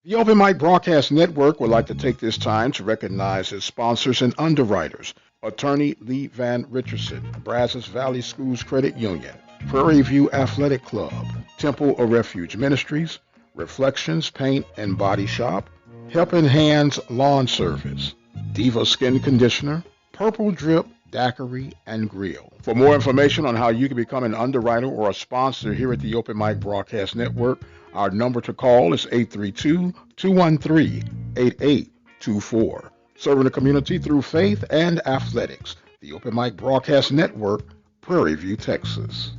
The Open Mic Broadcast Network would like to take this time to recognize its sponsors and underwriters. Attorney Lee Van Richardson, Brazos Valley Schools Credit Union, Prairie View Athletic Club, Temple of Refuge Ministries, Reflections Paint and Body Shop, Helping Hands Lawn Service, Diva Skin Conditioner, Purple Drip Daiquiri and Grill. For more information on how you can become an underwriter or a sponsor here at the Open Mic Broadcast Network, our number to call is 832-213-8824. Serving the community through faith and athletics. The Open Mic Broadcast Network, Prairie View, Texas.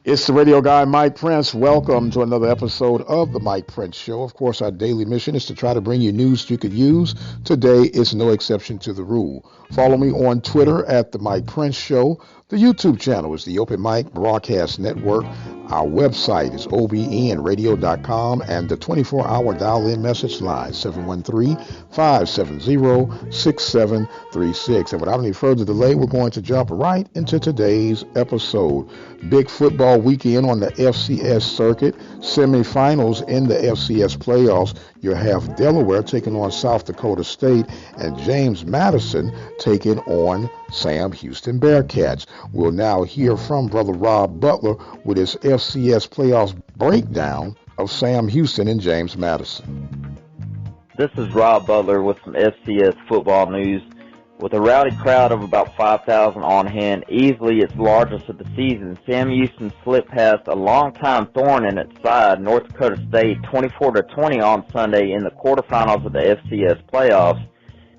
It's the radio guy, Mike Prince. Welcome to another episode of the Mike Prince Show. Of course, our daily mission is to try to bring you news you could use. Today is no exception to the rule. Follow me on Twitter at the Mike Prince Show. The YouTube channel is the Open Mic Broadcast Network. Our website is obnradio.com and the 24-hour dial-in message line, 713-570-6736. And without any further delay, we're going to jump right into today's episode. Big football weekend on the FCS circuit. Semifinals in the FCS playoffs. You'll have Delaware taking on South Dakota State and James Madison taking on Sam Houston Bearcats. We'll now hear from Brother Rob Butler with his FCS playoffs breakdown of Sam Houston and James Madison. This is Rob Butler with some FCS football news. With a rowdy crowd of about 5,000 on hand, easily its largest of the season, Sam Houston slipped past a longtime thorn in its side, North Dakota State, 24-20 on Sunday in the quarterfinals of the FCS playoffs.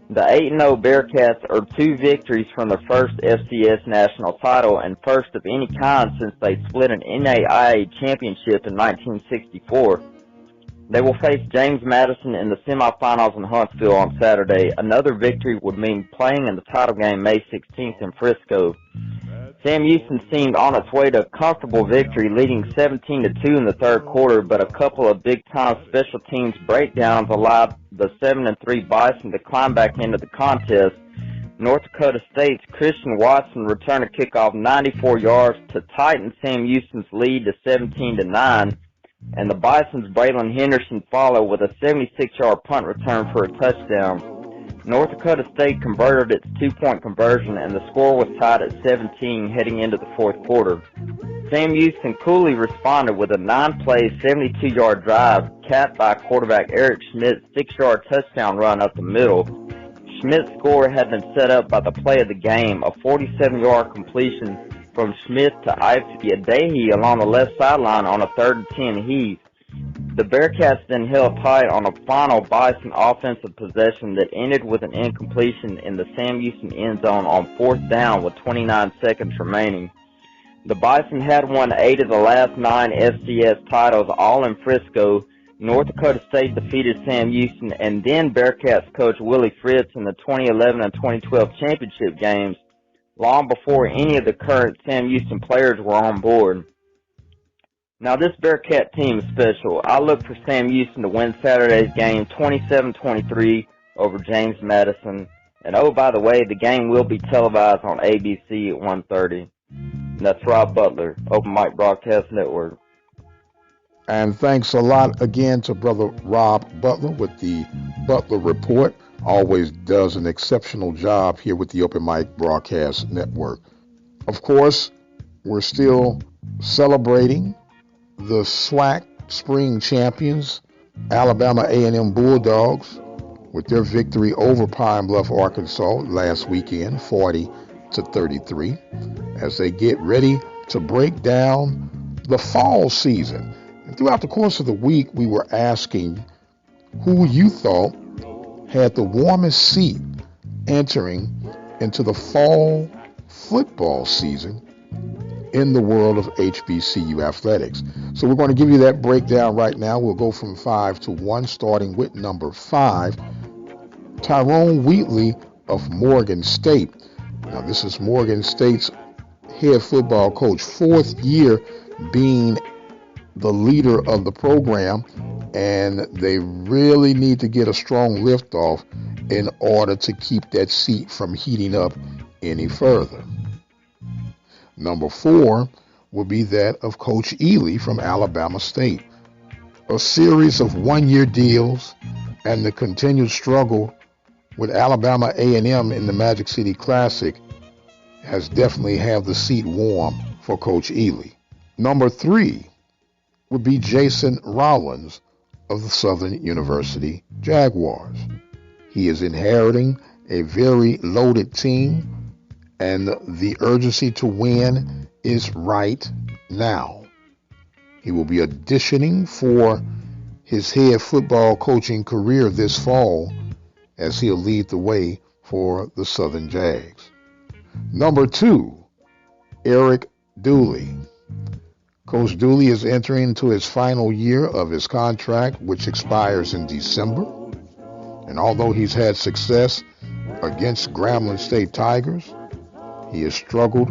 The 8-0 Bearcats are 2 victories from their first FCS national title and first of any kind since they split an NAIA championship in 1964. They will face James Madison in the semifinals in Huntsville on Saturday. Another victory would mean playing in the title game May 16th in Frisco. Sam Houston seemed on its way to a comfortable victory, leading 17-2 in the third quarter, but a couple of big-time special teams breakdowns allowed the 7-3 Bison to climb back into the contest. North Dakota State's Christian Watson returned a kickoff 94 yards to tighten Sam Houston's lead to 17-9. And the Bison's Braylon Henderson followed with a 76-yard punt return for a touchdown. North Dakota State converted its 2-point conversion, and the score was tied at 17 heading into the fourth quarter. Sam Houston coolly responded with a 9-play, 72-yard drive, capped by quarterback Eric Schmidt's 6-yard touchdown run up the middle. Schmidt's score had been set up by the play of the game, a 47-yard completion from Schmidt to Ivy Adehi along the left sideline on a 3rd and 10 heave. The Bearcats then held tight on a final Bison offensive possession that ended with an incompletion in the Sam Houston end zone on 4th down with 29 seconds remaining. The Bison had won 8 of the last 9 FCS titles, all in Frisco. North Dakota State defeated Sam Houston and then Bearcats coach Willie Fritz in the 2011 and 2012 championship games, long before any of the current Sam Houston players were on board. Now, this Bearcat team is special. I look for Sam Houston to win Saturday's game 27-23 over James Madison. And oh, by the way, the game will be televised on ABC at 1:30. And that's Rob Butler, Open Mic Broadcast Network. And thanks a lot again to Brother Rob Butler with the Butler Report. Always does an exceptional job here with the Open Mic Broadcast Network. Of course, we're still celebrating the SWAC Spring Champions, Alabama A&M Bulldogs, with their victory over Pine Bluff, Arkansas last weekend, 40-33, as they get ready to break down the fall season. And throughout the course of the week, we were asking who you thought had the warmest seat entering into the fall football season in the world of HBCU athletics. So we're going to give you that breakdown right now. We'll go from 5 to 1, starting with number 5, Tyrone Wheatley of Morgan State. Now, this is Morgan State's head football coach, 4th year being the leader of the program, and they really need to get a strong liftoff in order to keep that seat from heating up any further. Number 4 will be that of Coach Ely from Alabama State. A series of one-year deals, and the continued struggle with Alabama A&M in the Magic City Classic has definitely had the seat warm for Coach Ely. Number 3 would be Jason Rollins of the Southern University Jaguars. He is inheriting a very loaded team, and the urgency to win is right now. He will be auditioning for his head football coaching career this fall as he'll lead the way for the Southern Jags. Number 2, Eric Dooley. Coach Dooley is entering into his final year of his contract, which expires in December. And although he's had success against Grambling State Tigers, he has struggled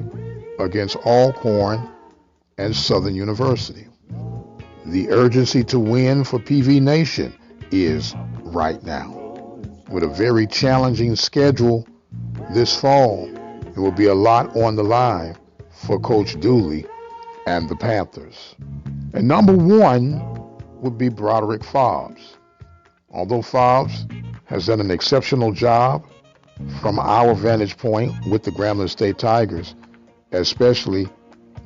against Alcorn and Southern University. The urgency to win for PV Nation is right now. With a very challenging schedule this fall, it will be a lot on the line for Coach Dooley and the Panthers. And number 1 would be Broderick Fobbs. Although Fobbs has done an exceptional job from our vantage point with the Grambling State Tigers, especially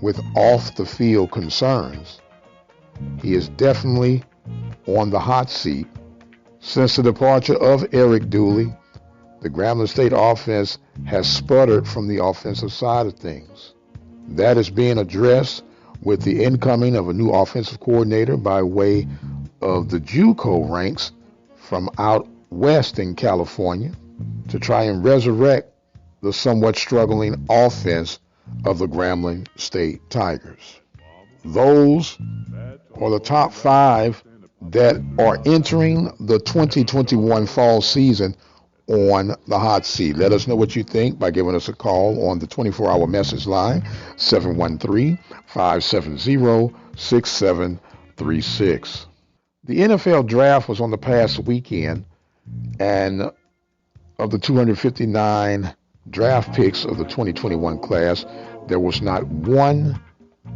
with off-the-field concerns, he is definitely on the hot seat. Since the departure of Eric Dooley, the Grambling State offense has sputtered from the offensive side of things. That is being addressed with the incoming of a new offensive coordinator by way of the JUCO ranks from out west in California to try and resurrect the somewhat struggling offense of the Grambling State Tigers. Those are the top 5 that are entering the 2021 fall season on the hot seat. Let us know what you think by giving us a call on the 24-hour message line, 713-570-6736. The NFL draft was on the past weekend, and of the 259 draft picks of the 2021 class, there was not one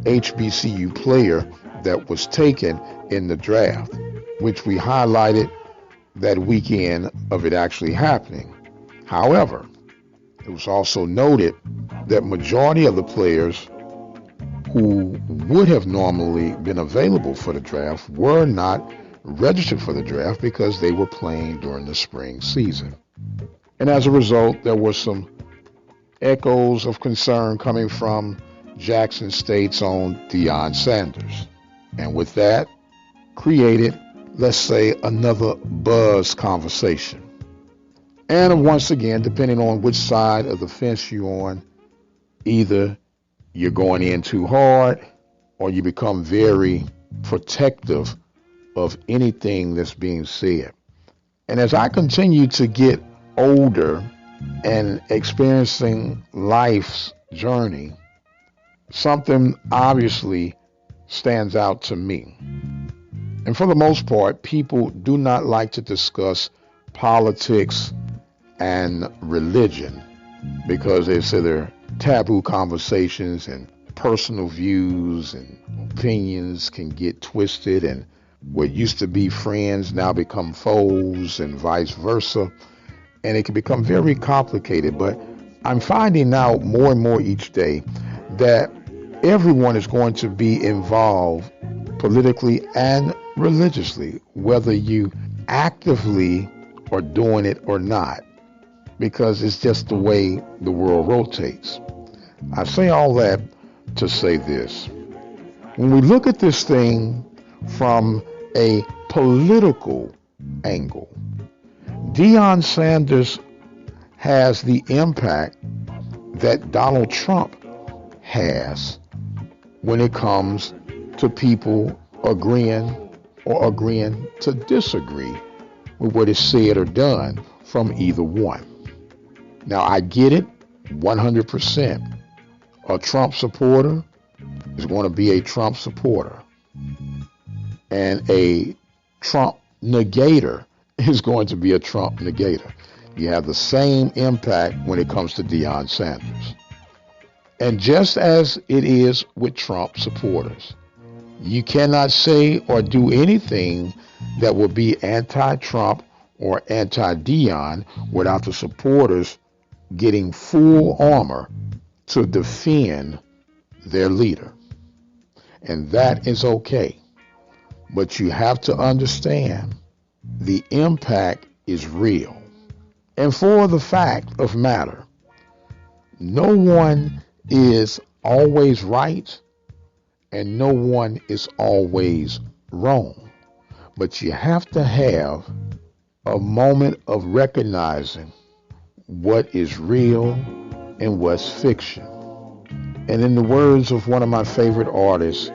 HBCU player that was taken in the draft, which we highlighted that weekend of it actually happening. However, it was also noted that majority of the players who would have normally been available for the draft were not registered for the draft because they were playing during the spring season. And as a result, there were some echoes of concern coming from Jackson State's own Deion Sanders. And with that, created, let's say, another buzz conversation. And once again, depending on which side of the fence you're on, either you're going in too hard or you become very protective of anything that's being said. And as I continue to get older and experiencing life's journey, something obviously stands out to me. And for the most part, people do not like to discuss politics and religion because they say they're taboo conversations and personal views and opinions can get twisted, and what used to be friends now become foes and vice versa. And it can become very complicated. But I'm finding out more and more each day that everyone is going to be involved politically and religiously, whether you actively are doing it or not, because it's just the way the world rotates. I say all that to say this. When we look at this thing from a political angle, Deion Sanders has the impact that Donald Trump has when it comes to people agreeing or agreeing to disagree with what is said or done from either one. Now, I get it 100%. A Trump supporter is going to be a Trump supporter, and a Trump negator is going to be a Trump negator. You have the same impact when it comes to Deion Sanders. And just as it is with Trump supporters, you cannot say or do anything that will be anti-Trump or anti-Dion without the supporters getting full armor to defend their leader. And that is okay. But you have to understand the impact is real. And for the fact of matter, no one is always right and no one is always wrong. But you have to have a moment of recognizing what is real and what's fiction. And in the words of one of my favorite artists,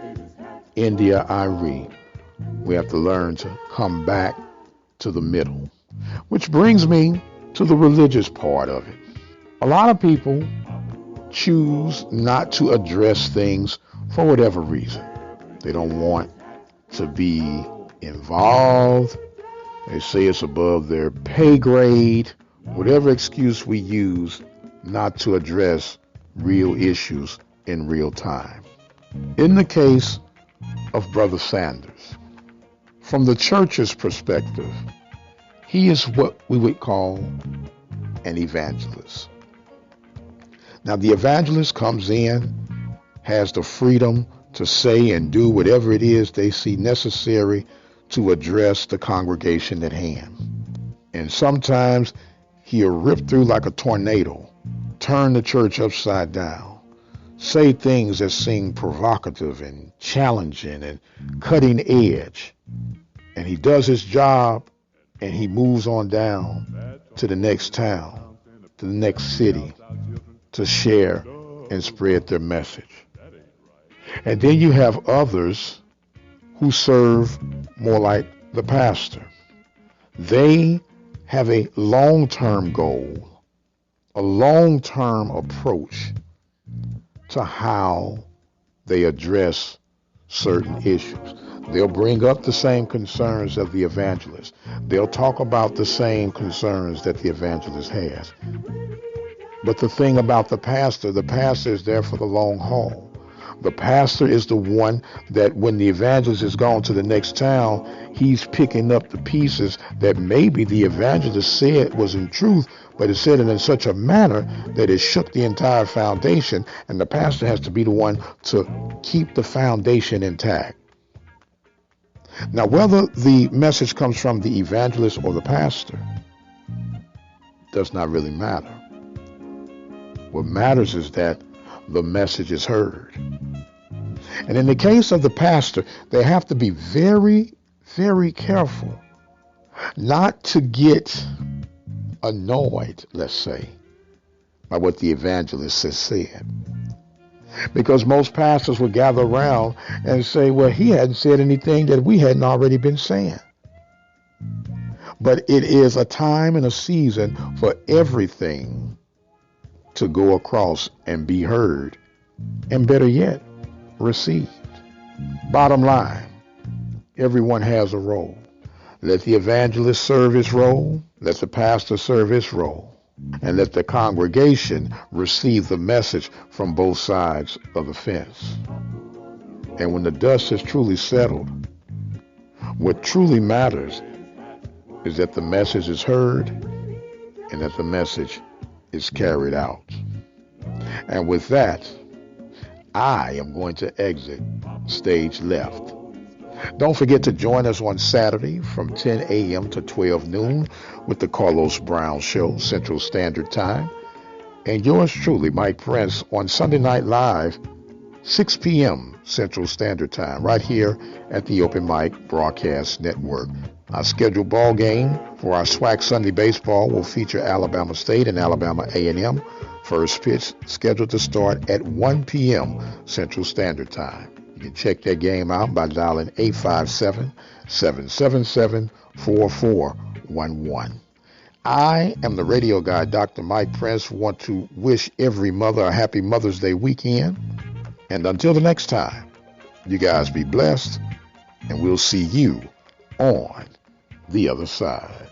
India Arie, we have to learn to come back to the middle. Which brings me to the religious part of it. A lot of people choose not to address things for whatever reason. They don't want to be involved. They say it's above their pay grade. Whatever excuse we use not to address real issues in real time. In the case of Brother Sanders, from the church's perspective, he is what we would call an evangelist. Now, the evangelist comes in, has the freedom to say and do whatever it is they see necessary to address the congregation at hand. And sometimes he'll rip through like a tornado, turn the church upside down, say things that seem provocative and challenging and cutting edge. And he does his job and he moves on down to the next town, to the next city, to share and spread their message. And then you have others who serve more like the pastor. They have a long-term goal, a long-term approach to how they address certain issues. They'll bring up the same concerns of the evangelist. They'll talk about the same concerns that the evangelist has. But the thing about the pastor is there for the long haul. The pastor is the one that when the evangelist is gone to the next town, he's picking up the pieces that maybe the evangelist said was in truth, but it said it in such a manner that it shook the entire foundation, and the pastor has to be the one to keep the foundation intact. Now, whether the message comes from the evangelist or the pastor does not really matter. What matters is that the message is heard. And in the case of the pastor, they have to be very, very careful not to get annoyed, let's say, by what the evangelist has said. Because most pastors will gather around and say, well, he hadn't said anything that we hadn't already been saying. But it is a time and a season for everything to go across and be heard, and better yet, received. Bottom line, everyone has a role. Let the evangelist serve his role, let the pastor serve his role, and let the congregation receive the message from both sides of the fence. And when the dust has truly settled, what truly matters is that the message is heard and that the message is carried out. And with that, I am going to exit stage left. Don't forget to join us on Saturday from 10 a.m. to 12 noon with the Carlos Brown Show, Central Standard Time. And yours truly, Mike Prince, on Sunday Night Live, 6 p.m. Central Standard Time, right here at the Open Mic Broadcast Network. Our scheduled ball game for our SWAC Sunday baseball will feature Alabama State and Alabama A&M. First pitch scheduled to start at 1 p.m. Central Standard Time. You can check that game out by dialing 857-777-4411. I am the radio guy, Dr. Mike Prince. Want to wish every mother a happy Mother's Day weekend. And until the next time, you guys be blessed, and we'll see you on the other side.